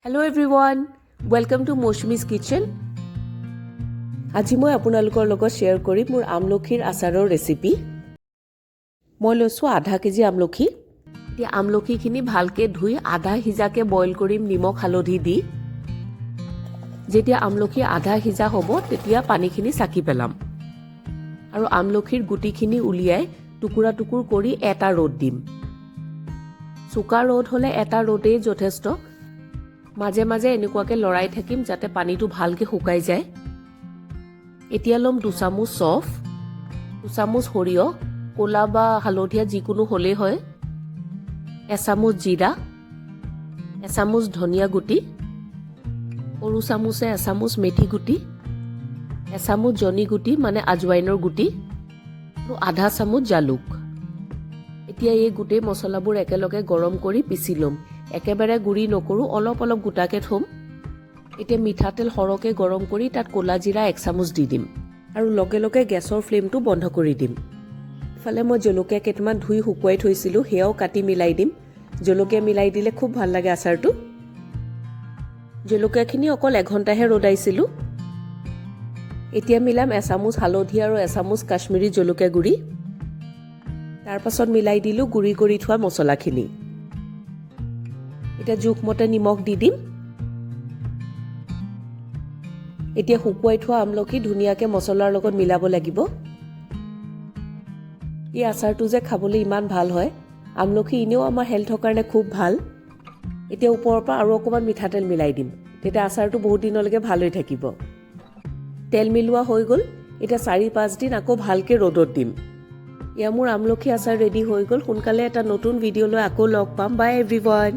Hello everyone, welcome to Moshumi's Kitchen. আজি মই আপোনালোকৰ লগত শ্বেয়াৰ কৰিম মোৰ আমলখিৰ আচাৰৰ ৰেচিপি। মই লৈছোঁ আধা কেজি আমলখি। এতিয়া আমলখিখিনি ভালকৈ ধুই আধা সিজাকৈ বইল কৰিম নিমখ হালধি দি। যেতিয়া আমলখি আধা সিজা হ'ব তেতিয়া পানীখিনি চাকি পেলাম আৰু আমলখিৰ গুটিখিনি উলিয়াই টুকুৰা টুকুৰ কৰি এটা ৰ'দ দিম। চোকা ৰ'দ হ'লে এটা ৰ'দেই যথেষ্ট। মাজে মাজে এনেকুৱাকৈ লৰাই থাকিম যাতে পানীটো ভালকৈ শুকাই যায়। এতিয়া ল'ম 2 চামুচ চফ, 2 চামুচ সৰিয়হ, ক'লা বা হালধীয়া যিকোনো হ'লেই হয়, 1 চামুচ জিৰা, 1 চামুচ ধনিয়া গুটি, সৰু চামুচে 1 চামুচ মেথি গুটি, 1 চামুচ জনি গুটি মানে আজৱাইনৰ গুটি আৰু আধা চামুচ জালুক। এতিয়া এই গোটেই মছলাবোৰ একেলগে গৰম কৰি পিচি ল'ম। একেবাৰে গুড়ি নকৰোঁ, অলপ অলপ গোটাকৈ থ'ম। এতিয়া মিঠাতেল সৰহকৈ গৰম কৰি তাত ক'লা জিৰা 1 চামুচ দি দিম আৰু লগে লগে গেছৰ ফ্লেমটো বন্ধ কৰি দিম। ইফালে মই জলকীয়া কেইটামান ধুই শুকুৱাই থৈছিলোঁ, সেয়াও কাটি মিলাই দিম। জলকীয়া মিলাই দিলে খুব ভাল লাগে আচাৰটো। জলকীয়াখিনি অকল 1 ঘণ্টাহে ৰ'দাইছিলোঁ। এতিয়া মিলাম 1 চামুচ হালধি আৰু 1 চামুচ কাশ্মীৰী জলকীয়া গুড়ি। তাৰপাছত মিলাই দিলোঁ গুড়ি কৰি থোৱা মছলাখিনি। এতিয়া জোখমতে নিমখ দি দিম। এতিয়া শুকুৱাই থোৱা আমলখি ধুনীয়াকৈ মছলাৰ লগত মিলাব লাগিব। এই আচাৰটো যে খাবলৈ ইমান ভাল হয়। আমলখি এনেও আমাৰ হেল্থৰ কাৰণে খুব ভাল। এতিয়া ওপৰৰ পৰা আৰু অকণমান মিঠাতেল মিলাই দিম, তেতিয়া আচাৰটো বহুত দিনলৈকে ভাল হৈ থাকিব। তেল মিলোৱা হৈ গ'ল। এতিয়া 4-5 দিন আকৌ ভালকৈ ৰ'দত দিম। এয়া মোৰ আমলখি আচাৰ ৰেডি হৈ গ'ল। সোনকালে এটা নতুন ভিডিঅ' লৈ আকৌ লগ পাম। বাই এভৰিৱান।